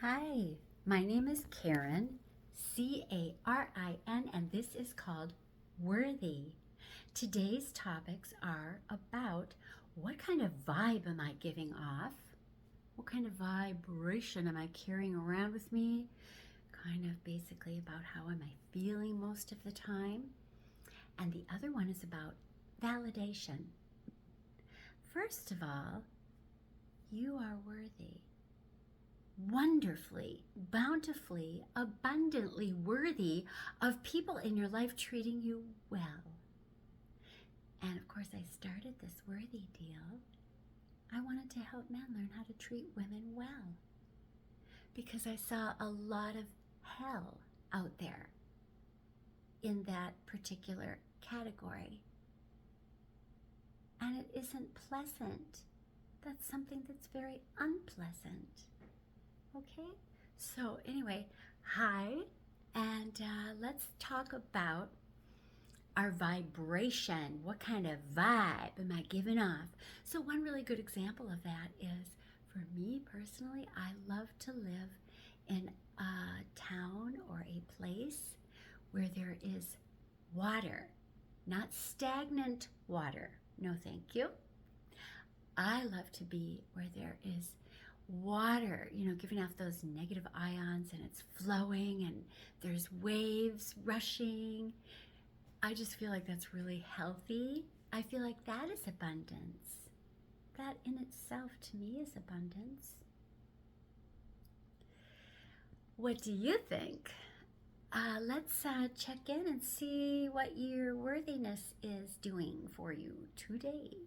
Hi, my name is Carin, Carin, and this is called Worthy. Today's topics are about what kind of vibe am I giving off? What kind of vibration am I carrying around with me? Kind of basically about how am I feeling most of the time? And the other one is about validation. First of all, you are worthy. Wonderfully, bountifully, abundantly worthy of people in your life treating you well. And of course, I started this worthy deal. I wanted to help men learn how to treat women well because I saw a lot of hell out there in that particular category. And it isn't pleasant. That's something that's very unpleasant. Okay, so anyway, hi, and let's talk about our vibration. What kind of vibe am I giving off? So one really good example of that is, for me personally, I love to live in a town or a place where there is water, not stagnant water. No, thank you. I love to be where there is water, giving off those negative ions and it's flowing and there's waves rushing. I just feel like that's really healthy. I feel like that is abundance. That in itself to me is abundance. What do you think? Let's check in and see what your worthiness is doing for you today.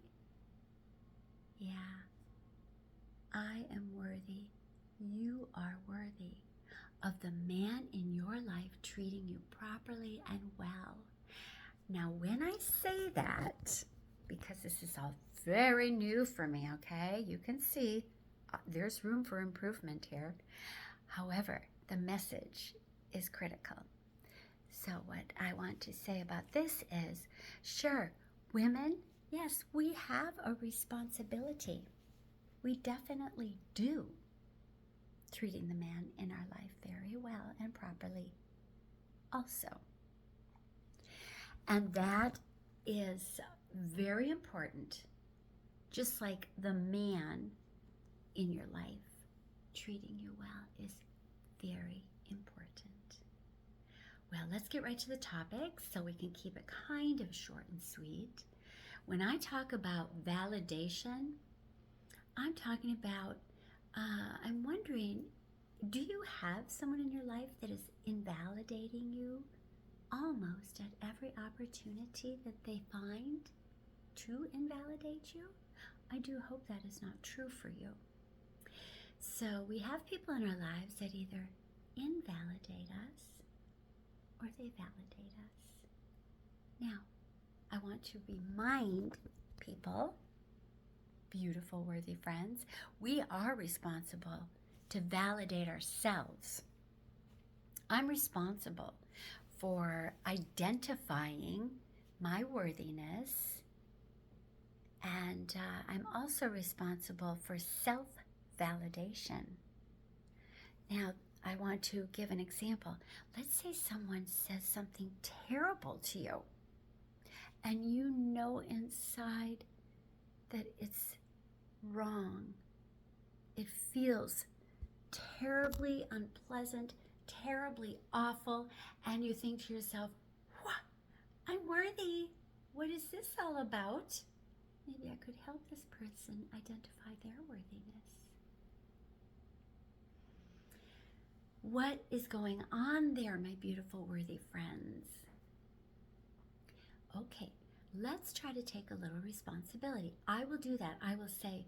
Yeah. I am worthy. You are worthy of the man in your life treating you properly and well. Now, when I say that, because this is all very new for me, okay? You can see there's room for improvement here. However, the message is critical. So what I want to say about this is, sure, women, yes, we have a responsibility. We definitely do treating the man in our life very well and properly also. And that is very important, just like the man in your life treating you well is very important. Well, let's get right to the topic so we can keep it kind of short and sweet. When I talk about validation, I'm talking about, I'm wondering, do you have someone in your life that is invalidating you almost at every opportunity that they find to invalidate you? I do hope that is not true for you. So we have people in our lives that either invalidate us or they validate us. Now, I want to remind people, beautiful, worthy friends, we are responsible to validate ourselves. I'm responsible for identifying my worthiness, and I'm also responsible for self-validation. Now, I want to give an example. Let's say someone says something terrible to you, and you know inside that it's wrong. It feels terribly unpleasant, terribly awful, and you think to yourself, what? I'm worthy. What is this all about? Maybe I could help this person identify their worthiness. What is going on there, my beautiful, worthy friends? Okay, let's try to take a little responsibility. I will do that. I will say,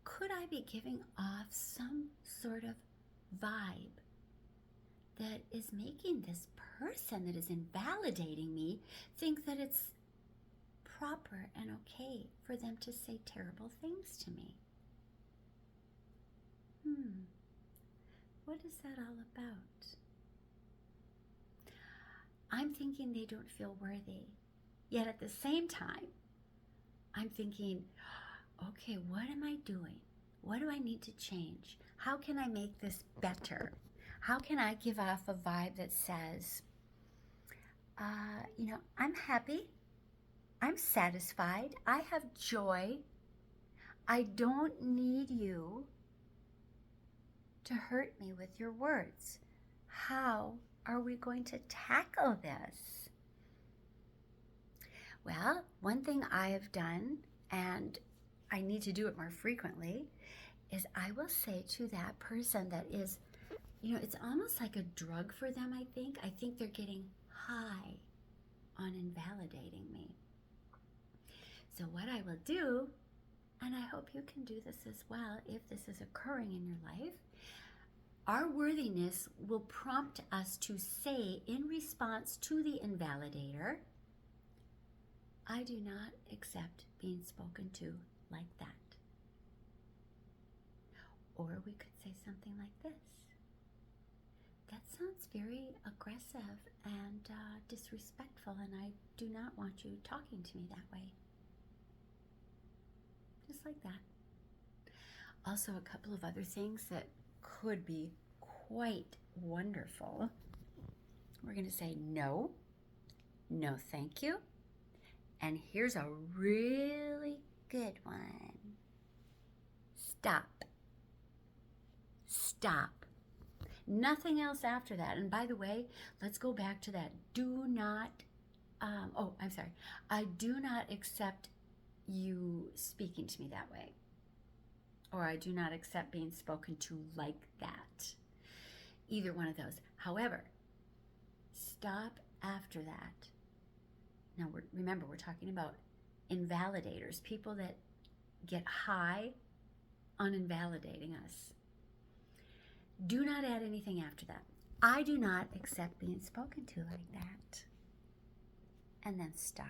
could I be giving off some sort of vibe that is making this person that is invalidating me think that it's proper and okay for them to say terrible things to me? What is that all about? I'm thinking they don't feel worthy. Yet at the same time, I'm thinking, okay, what am I doing? What do I need to change? How can I make this better? How can I give off a vibe that says, I'm happy, I'm satisfied, I have joy, I don't need you to hurt me with your words. How are we going to tackle this? Well, one thing I have done, and I need to do it more frequently, is I will say to that person that is, it's almost like a drug for them, I think. I think they're getting high on invalidating me. So what I will do, and I hope you can do this as well if this is occurring in your life, our worthiness will prompt us to say in response to the invalidator, I do not accept being spoken to like that. Or we could say something like this. That sounds very aggressive and disrespectful, and I do not want you talking to me that way. Just like that. Also, a couple of other things that could be quite wonderful. We're going to say no, no thank you, and here's a really good one. Stop. Stop. Nothing else after that. And by the way, let's go back to that. I do not accept you speaking to me that way. Or I do not accept being spoken to like that. Either one of those. However, stop after that. Now, remember, we're talking about invalidators, people that get high on invalidating us. Do not add anything after that. I do not accept being spoken to like that. And then stop.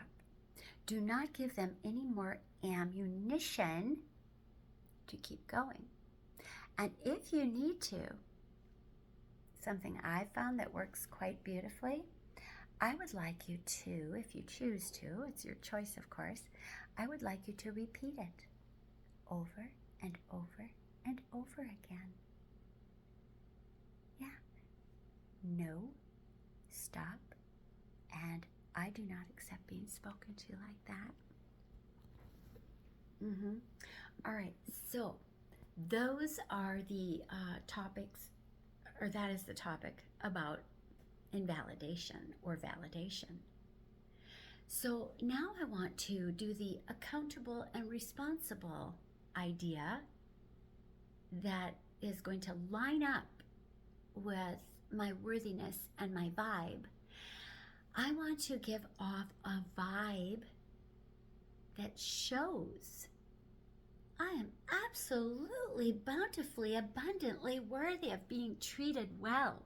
Do not give them any more ammunition to keep going. And if you need to, something I found that works quite beautifully, I would like you to, if you choose to, it's your choice of course, I would like you to repeat it over and over and over again. Yeah. No, stop, and I do not accept being spoken to like that. All right, so those are the topics, or that is the topic about invalidation or validation. So now I want to do the accountable and responsible idea that is going to line up with my worthiness and my vibe. I want to give off a vibe that shows I am absolutely, bountifully, abundantly worthy of being treated well.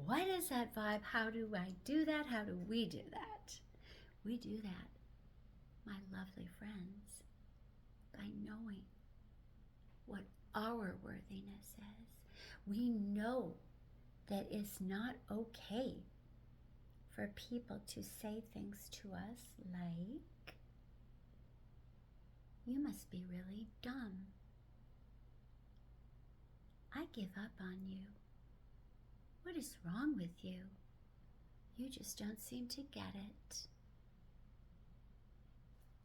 What is that vibe? How do I do that? How do we do that? We do that, my lovely friends, by knowing what our worthiness is. We know that it's not okay for people to say things to us like, you must be really dumb. I give up on you. What is wrong with you? You just don't seem to get it.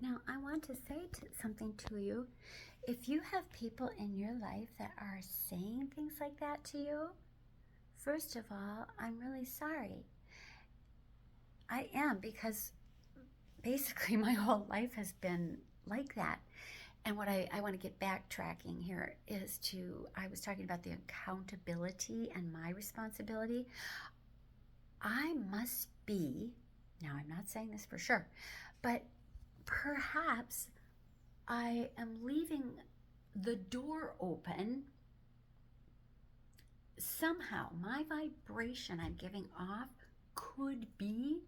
Now, I want to say something to you. If you have people in your life that are saying things like that to you, first of all, I'm really sorry. I am, because basically my whole life has been like that. And what I want to get backtracking here is I was talking about the accountability and my responsibility. I must be, now I'm not saying this for sure, but perhaps I am leaving the door open. Somehow my vibration I'm giving off could be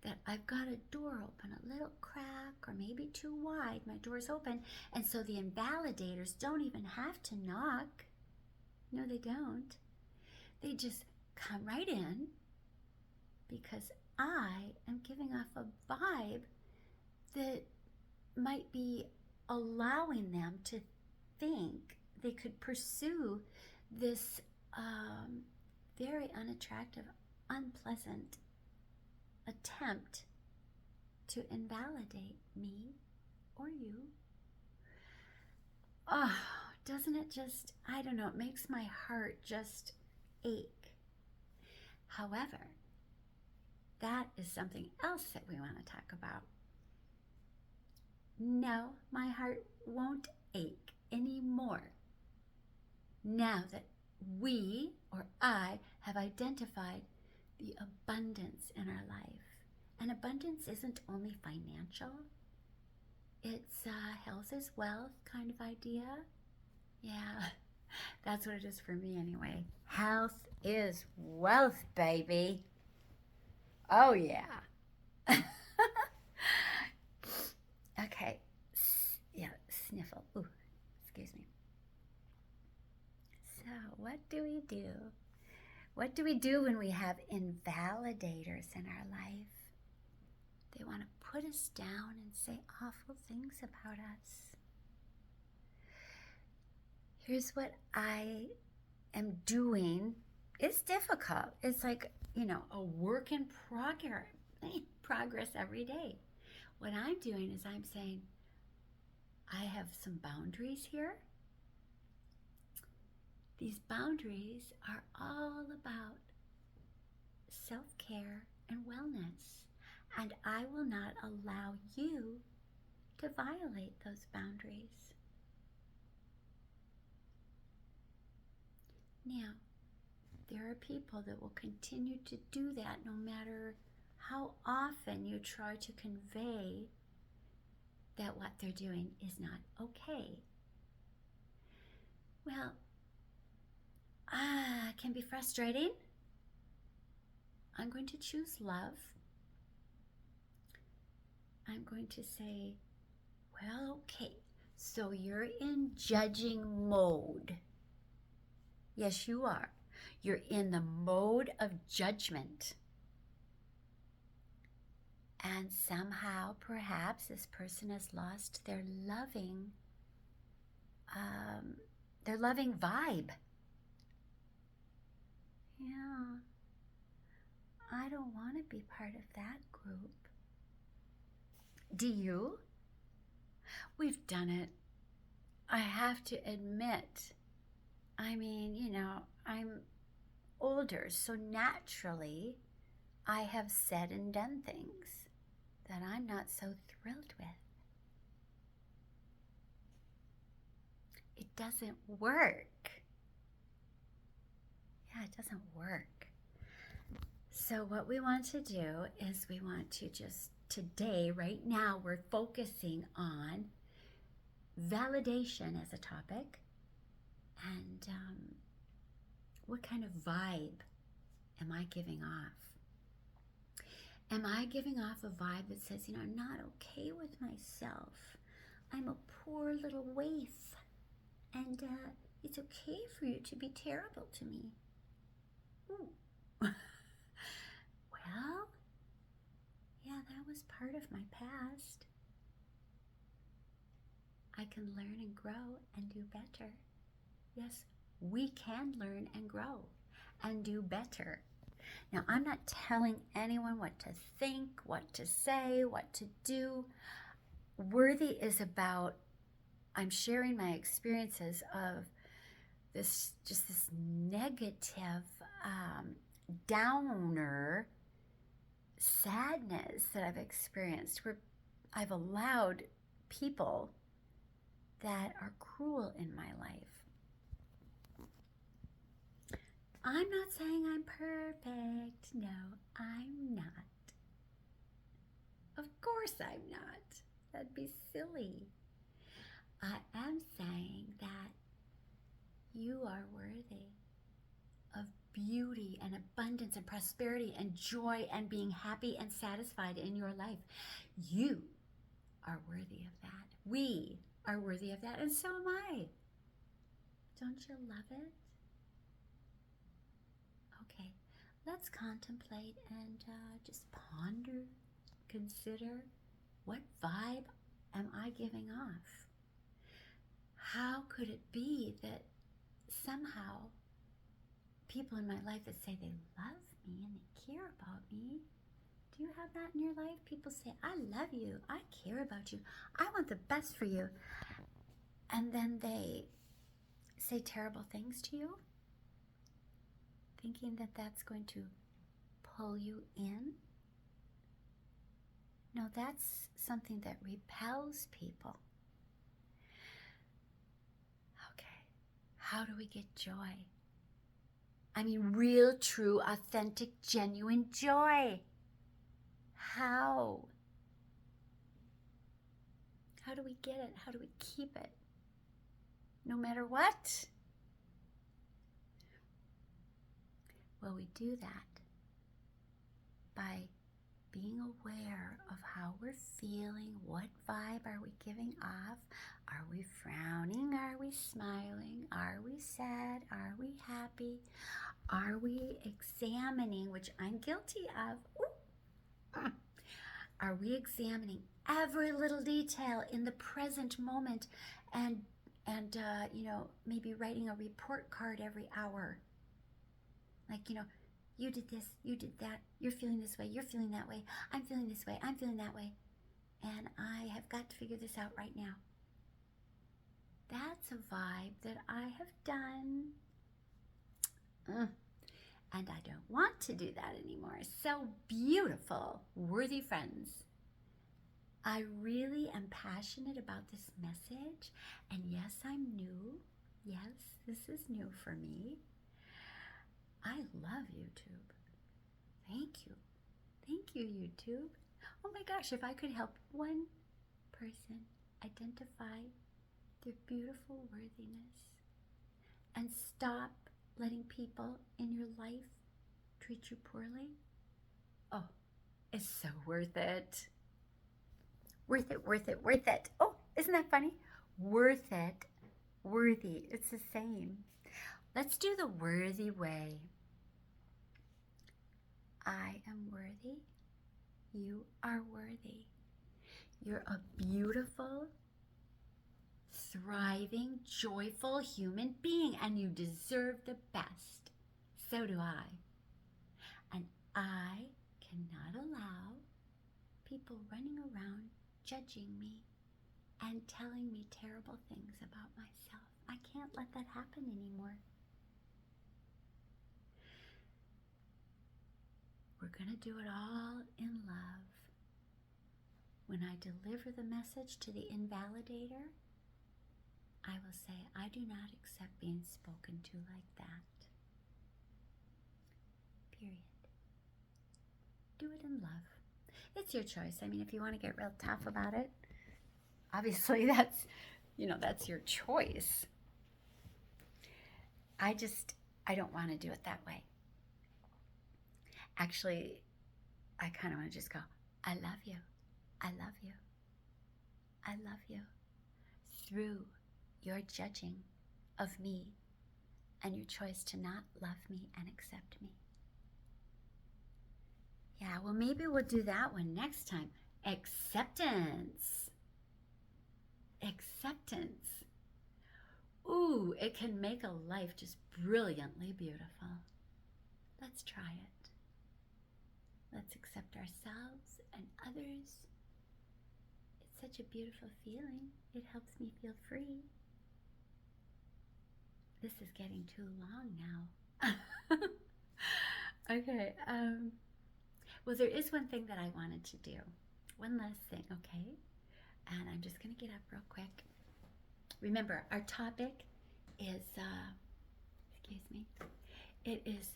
that I've got a door open, a little crack, or maybe too wide. My door's open, and so the invalidators don't even have to knock. No, they don't. They just come right in because I am giving off a vibe that might be allowing them to think they could pursue this very unattractive, unpleasant attempt to invalidate me or you. Oh, doesn't it just, I don't know, it makes my heart just ache. However, that is something else that we want to talk about. No, my heart won't ache anymore now that we, or I, have identified the abundance in our life. And abundance isn't only financial. It's health is wealth kind of idea. Yeah, that's what it is for me anyway. Health is wealth, baby. Oh, yeah. Okay. Yeah, sniffle. Ooh, excuse me. So, what do we do? What do we do when we have invalidators in our life? They want to put us down and say awful things about us. Here's what I am doing. It's difficult. It's like, a work in progress every day. What I'm doing is I'm saying, I have some boundaries here. These boundaries are all about self-care and wellness, and I will not allow you to violate those boundaries. Now, there are people that will continue to do that no matter how often you try to convey that what they're doing is not okay. Well, it can be frustrating. I'm going to choose love. I'm going to say, well, okay, so you're in judging mode. Yes, you are. You're in the mode of judgment. And somehow, perhaps, this person has lost their loving vibe. Yeah, I don't want to be part of that group. Do you? We've done it. I have to admit. I mean, I'm older, so naturally I have said and done things that I'm not so thrilled with. It doesn't work. Yeah, it doesn't work. So what we want to do is we want to just today, right now, we're focusing on validation as a topic and what kind of vibe am I giving off? Am I giving off a vibe that says, I'm not okay with myself. I'm a poor little waif. And it's okay for you to be terrible to me. Ooh. Well, yeah, that was part of my past. I can learn and grow and do better. Yes, we can learn and grow and do better. Now, I'm not telling anyone what to think, what to say, what to do. Worthy is about, I'm sharing my experiences of this negative, downer sadness that I've experienced where I've allowed people that are cruel in my life. I'm not saying I'm perfect. No, I'm not. Of course I'm not. That'd be silly. I am saying that you are worthy of beauty and abundance and prosperity and joy and being happy and satisfied in your life. You are worthy of that. We are worthy of that, and so am I. Don't you love it? Okay, let's contemplate and just ponder, consider, what vibe am I giving off? how could it be that somehow people in my life that say they love me and they care about me, do you have that in your life? People say, I love you, I care about you, I want the best for you. And then they say terrible things to you, thinking that that's going to pull you in. No, that's something that repels people. Okay, how do we get joy? I mean, real, true, authentic, genuine joy. How? How do we get it? How do we keep it? No matter what? Well, we do that by being aware of how we're feeling. What vibe are we giving off? Are we frowning? Are we smiling? Are we sad? Are we happy? Are we examining, which I'm guilty of? Ooh. Are we examining every little detail in the present moment and maybe writing a report card every hour? Like, you did this, you did that, you're feeling this way, you're feeling that way, I'm feeling this way, I'm feeling that way, and I have got to figure this out right now. That's a vibe that I have done. And I don't want to do that anymore. So beautiful, worthy friends. I really am passionate about this message. And yes, I'm new. Yes, this is new for me. I love YouTube. Thank you. Thank you, YouTube. Oh my gosh, if I could help one person identify their beautiful worthiness and stop letting people in your life treat you poorly, oh, it's so worth it. Worth it, worth it, worth it. Oh, isn't that funny? Worth it, worthy. It's the same. Let's do the worthy way. I am worthy. You are worthy. You're a beautiful, thriving, joyful human being, and you deserve the best. So do I. And I cannot allow people running around judging me and telling me terrible things about myself. I can't let that happen anymore. We're going to do it all in love. When I deliver the message to the invalidator, I will say, I do not accept being spoken to like that. Period. Do it in love. It's your choice. I mean, if you want to get real tough about it, obviously that's your choice. I don't want to do it that way. Actually, I kind of want to just go, I love you. I love you. I love you. Through your judging of me and your choice to not love me and accept me. Yeah, well, maybe we'll do that one next time. Acceptance. Acceptance. Ooh, it can make a life just brilliantly beautiful. Let's try it. Let's accept ourselves and others. It's such a beautiful feeling. It helps me feel free. This is getting too long now. Okay. Well, there is one thing that I wanted to do. One last thing, okay? And I'm just going to get up real quick. Remember, our topic is, it is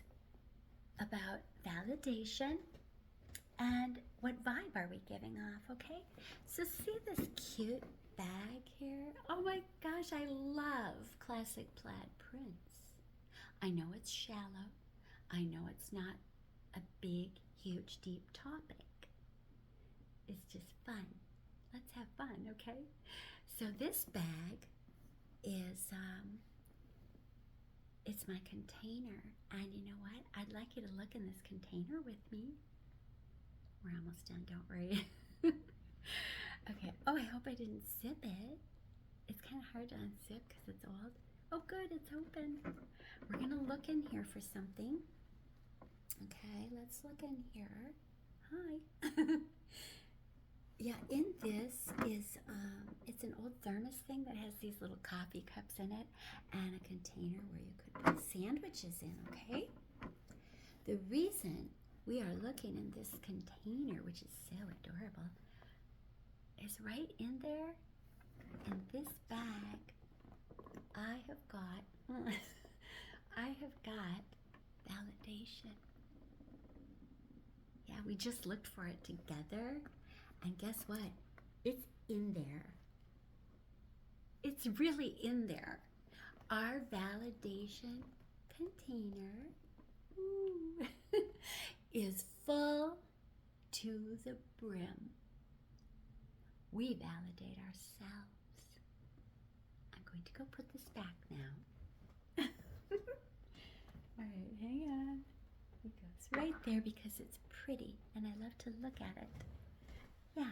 about validation and what vibe are we giving off, okay? So see this cute bag here? Oh my gosh, I love classic plaid prints. I know it's shallow. I know it's not a big, huge, deep topic. It's just fun. Let's have fun, okay? So this bag is, it's my container. And you know what? I'd like you to look in this container with me. We're almost done, don't worry. Okay. Oh, I hope I didn't zip it. It's kind of hard to unzip because it's old. Oh, good, it's open. We're going to look in here for something. Okay, let's look in here. Hi. Yeah, in this is, it's an old thermos thing that has these little coffee cups in it and a container where you could put sandwiches in, okay? The reason we are looking in this container, which is so adorable, is right in there, in this bag, I have got, I have got validation. Yeah, we just looked for it together. And guess what? It's in there. It's really in there. Our validation container is full to the brim. We validate ourselves. I'm going to go put this back now. All right, hang on. It goes right there because it's pretty and I love to look at it. Yeah,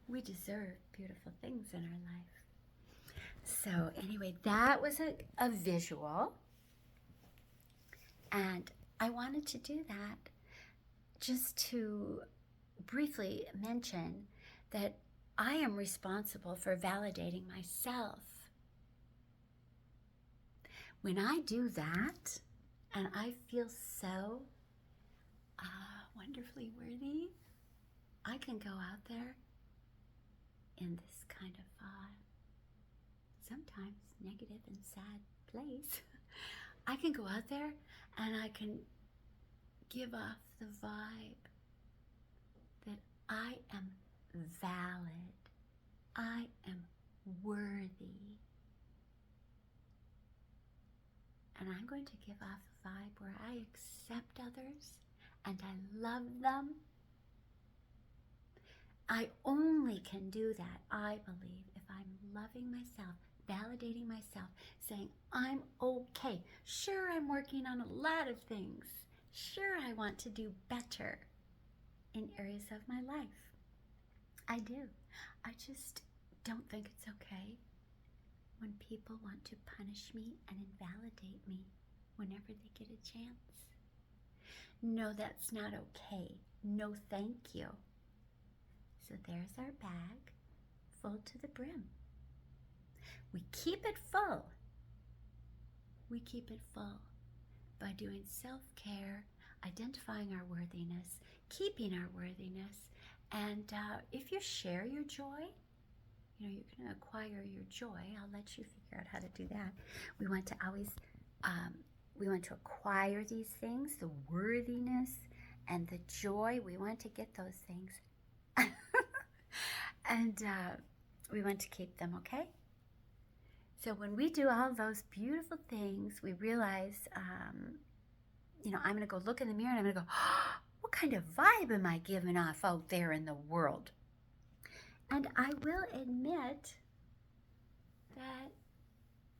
we deserve beautiful things in our life. So anyway, that was a visual. And I wanted to do that just to briefly mention that I am responsible for validating myself. When I do that, and I feel so wonderfully worthy, I can go out there in this kind of sometimes negative and sad place. I can go out there and I can give off the vibe that I am valid, I am worthy. And I'm going to give off a vibe where I accept others and I love them. I only can do that, I believe, if I'm loving myself, validating myself, saying, I'm okay. Sure, I'm working on a lot of things. Sure, I want to do better in areas of my life. I do. I just don't think it's okay when people want to punish me and invalidate me whenever they get a chance. No, that's not okay. No, thank you. So there's our bag, full to the brim. We keep it full. We keep it full by doing self-care, identifying our worthiness, keeping our worthiness, and if you share your joy, you know, you can acquire your joy. I'll let you figure out how to do that. We want to always, we want to acquire these things, the worthiness and the joy. We want to get those things. And we want to keep them, okay? So when we do all those beautiful things, we realize, you know, I'm going to go look in the mirror and I'm going to go, oh, what kind of vibe am I giving off out there in the world? And I will admit that,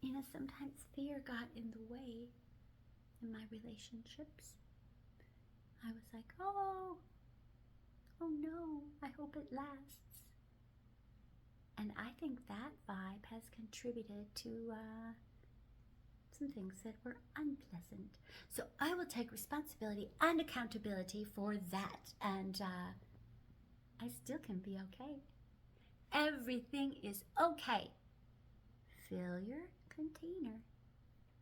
you know, sometimes fear got in the way in my relationships. I was like, oh no, I hope it lasts. And I think that vibe has contributed to some things that were unpleasant. So I will take responsibility and accountability for that. And I still can be okay. Everything is okay. Fill your container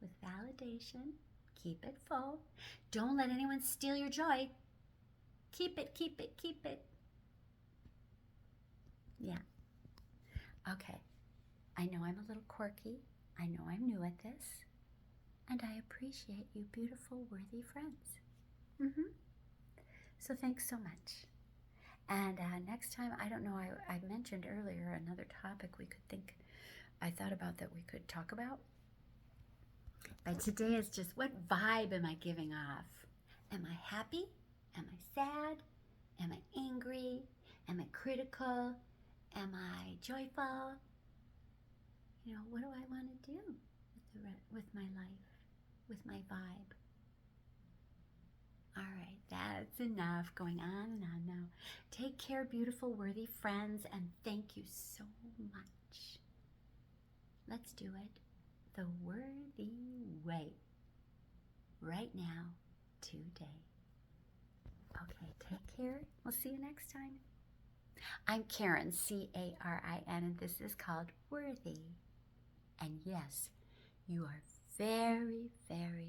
with validation. Keep it full. Don't let anyone steal your joy. Keep it, keep it, keep it. Yeah. Okay. I know I'm a little quirky. I know I'm new at this. And I appreciate you, beautiful, worthy friends. So thanks so much. And next time, I don't know, I mentioned earlier another topic I thought about that we could talk about. But today is just, what vibe am I giving off? Am I happy? Am I sad? Am I angry? Am I critical? Am I joyful? You know, what do I want to do with my life, with my vibe? All right, that's enough going on and on now. Take care, beautiful, worthy friends, and thank you so much. Let's do it the worthy way. Right now, today. Okay, take care. We'll see you next time. I'm Carin, C-A-R-I-N, and this is called Worthy. And yes, you are very, very